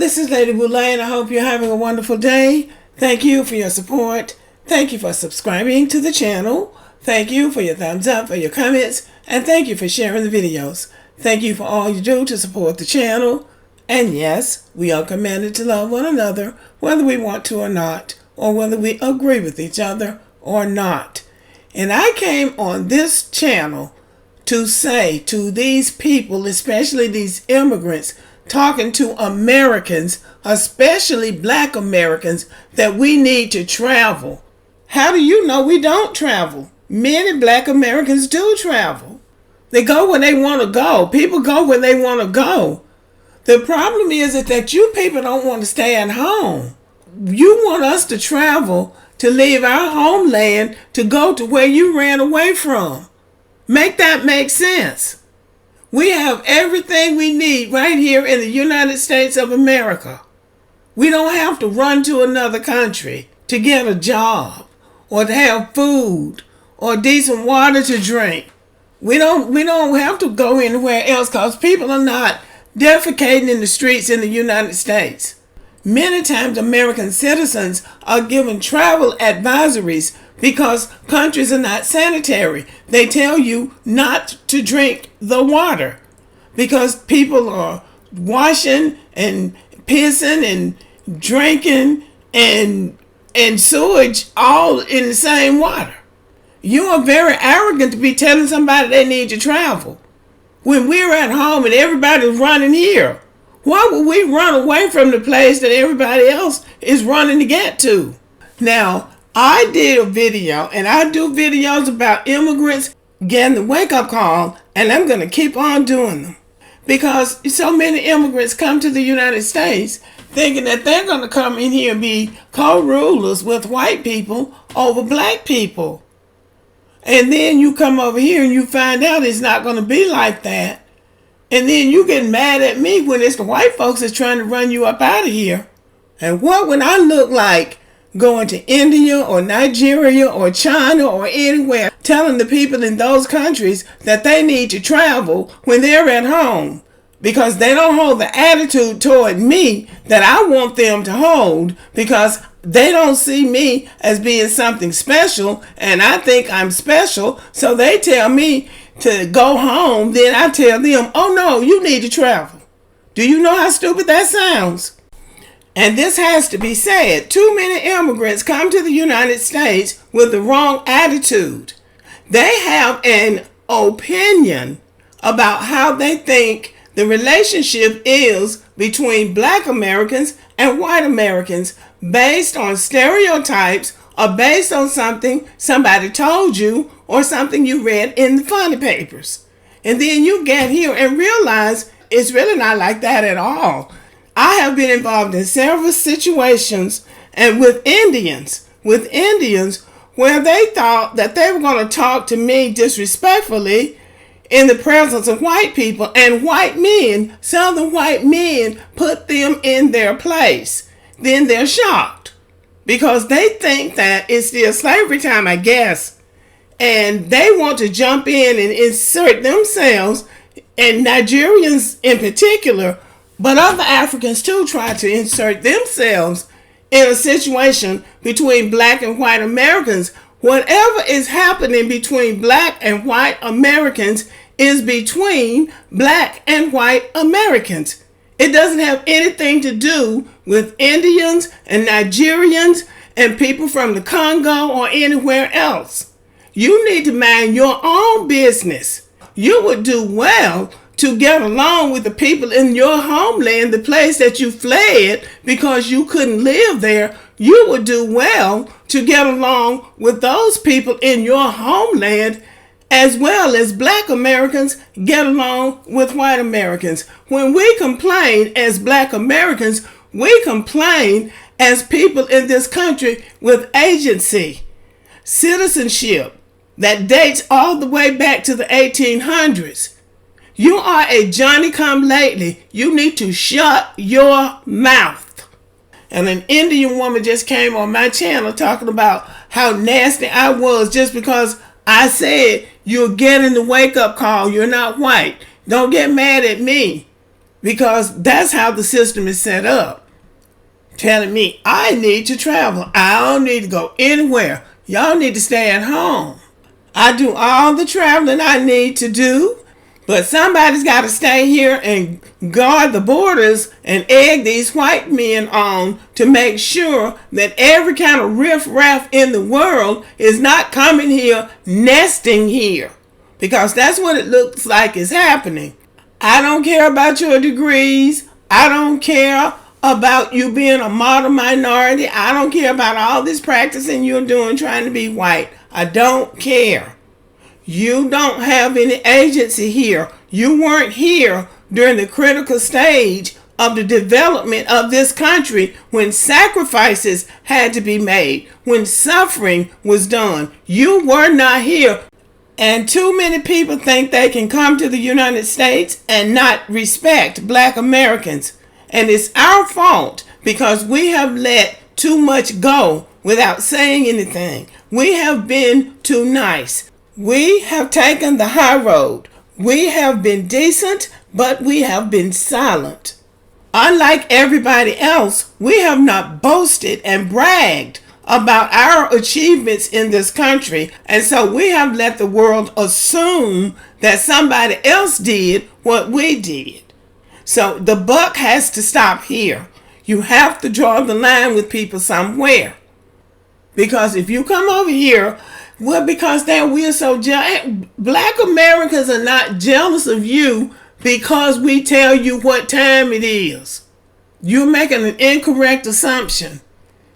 this is Lady Boulay, and I hope you're having a wonderful day. Thank you for your support. Thank you for subscribing to the channel. Thank you for your thumbs up, for your comments, and thank you for sharing the videos. Thank you for all you do to support the channel. And yes, we are commanded to love one another, whether we want to or not, or whether we agree with each other or not. And I came on this channel to say to these people, especially these immigrants, talking to Americans, especially Black Americans, that we need to travel. How do you know we don't travel? Many Black Americans do travel. They go where they want to go. People go where they want to go. The problem is that you people don't want to stay at home. You want us to travel, to leave our homeland, to go to where you ran away from. Make that make sense. We have everything we need right here in the United States of America. We don't have to run to another country to get a job or to have food or decent water to drink. We don't have to go anywhere else because people are not defecating in the streets in the United States. Many times American citizens are given travel advisories because countries are not sanitary. They tell you not to drink the water because people are washing and pissing and drinking and sewage all in the same water. You are very arrogant to be telling somebody they need to travel when we're at home and everybody's running here. Why would we run away from the place that everybody else is running to get to? Now, I did a video, and I do videos about immigrants getting the wake-up call, and I'm going to keep on doing them. Because so many immigrants come to the United States thinking that they're going to come in here and be co-rulers with white people over Black people. And then you come over here and you find out it's not going to be like that. And then you get mad at me when it's the white folks that's trying to run you up out of here. And what would I look like going to India or Nigeria or China or anywhere telling the people in those countries that they need to travel when they're at home? Because they don't hold the attitude toward me that I want them to hold, because they don't see me as being something special and I think I'm special. So they tell me to go home, then I tell them, oh no, you need to travel. Do you know how stupid that sounds? And this has to be said. Too many immigrants come to the United States with the wrong attitude. They have an opinion about how they think the relationship is between Black Americans and white Americans based on stereotypes or based on something somebody told you or something you read in the funny papers. And then you get here and realize it's really not like that at all. I have been involved in several situations and with Indians where they thought that they were going to talk to me disrespectfully in the presence of white people, and white men, Southern white men, put them in their place. Then they're shocked because they think that it's still slavery time, I guess, and they want to jump in and insert themselves, and Nigerians in particular, but other Africans too, try to insert themselves in a situation between Black and white Americans. Whatever is happening between Black and white Americans is between Black and white Americans. It doesn't have anything to do with Indians and Nigerians and people from the Congo or anywhere else. You need to mind your own business. You would do well to get along with the people in your homeland, the place that you fled because you couldn't live there. You would do well to get along with those people in your homeland, as well as Black Americans get along with white Americans. When we complain as Black Americans, we complain as people in this country with agency, citizenship that dates all the way back to the 1800s. You are a Johnny-come-lately. You need to shut your mouth. And an Indian woman just came on my channel talking about how nasty I was just because I said you're getting the wake-up call. You're not white. Don't get mad at me. because that's how the system is set up. Telling me I need to travel. I don't need to go anywhere. Y'all need to stay at home. I do all the traveling I need to do, but somebody's got to stay here and guard the borders and egg these white men on to make sure that every kind of riffraff in the world is not coming here, nesting here. Because that's what it looks like is happening. I don't care about your degrees. I don't care about you being a model minority. I don't care about all this practicing you're doing trying to be white. I don't care. You don't have any agency here. You weren't here during the critical stage of the development of this country when sacrifices had to be made, when suffering was done. You were not here. And too many people think they can come to the United States and not respect Black Americans. And it's our fault because we have let too much go without saying anything. We have been too nice. We have taken the high road. We have been decent, but we have been silent. Unlike everybody else, we have not boasted and bragged about our achievements in this country, and so we have let the world assume that somebody else did what we did. So the buck has to stop here. You have to draw the line with people somewhere. Because if you come over here, well, because then we're so jealous. Black Americans are not jealous of you because we tell you what time it is. You're making an incorrect assumption.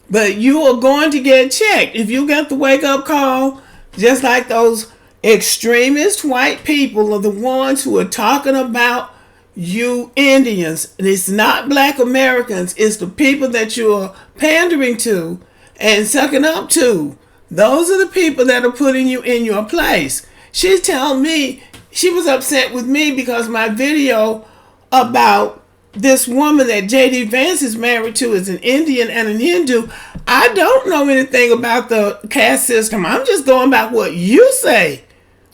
But you are going to get checked. If you get the wake-up call, just like those extremist white people are the ones who are talking about you Indians. And it's not Black Americans. It's the people that you're pandering to and sucking up to. Those are the people that are putting you in your place. She's telling me she was upset with me because my video about this woman that J.D. Vance is married to is an Indian and an Hindu. I don't know anything about the caste system. I'm just going by what you say,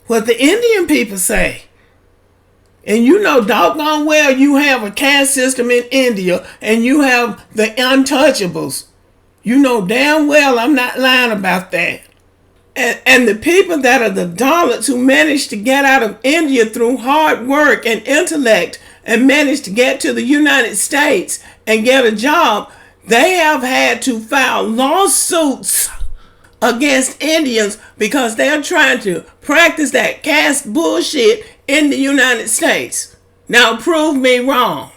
what the Indian people say. And you know doggone well you have a caste system in India and you have the untouchables. You know damn well I'm not lying about that. And the people that are the Dalits who managed to get out of India through hard work and intellect and managed to get to the United States and get a job, they have had to file lawsuits against Indians because they're trying to practice that caste bullshit in the United States. Now prove me wrong.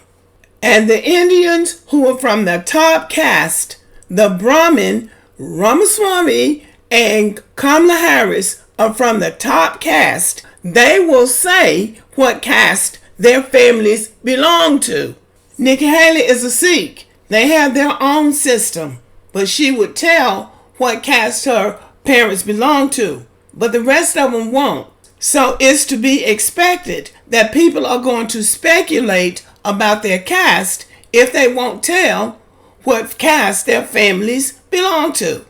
And the Indians who are from the top caste, the Brahmin, Ramaswamy, and Kamala Harris are from the top caste. They will say what caste their families belong to. Nikki Haley is a Sikh. They have their own system, but she would tell what caste her parents belong to, but the rest of them won't. So it's to be expected that people are going to speculate about their caste if they won't tell what caste their families belong to.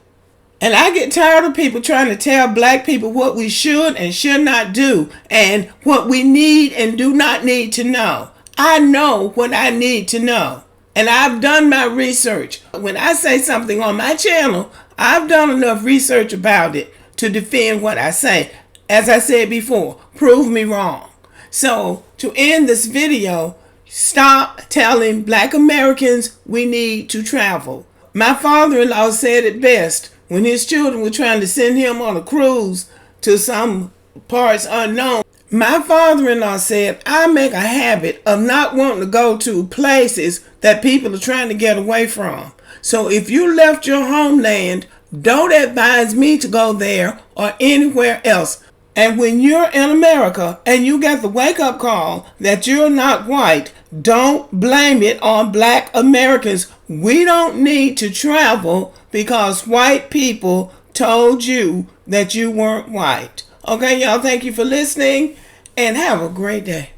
And I get tired of people trying to tell Black people what we should and should not do and what we need and do not need to know. I know what I need to know. And I've done my research. When I say something on my channel, I've done enough research about it to defend what I say. As I said before, prove me wrong. So to end this video, stop telling Black Americans we need to travel. My father-in-law said it best when his children were trying to send him on a cruise to some parts unknown. My father-in-law said, I make a habit of not wanting to go to places that people are trying to get away from. So if you left your homeland, don't advise me to go there or anywhere else. And when you're in America and you get the wake-up call that you're not white, don't blame it on Black Americans. We don't need to travel because white people told you that you weren't white. Okay, y'all, thank you for listening and have a great day.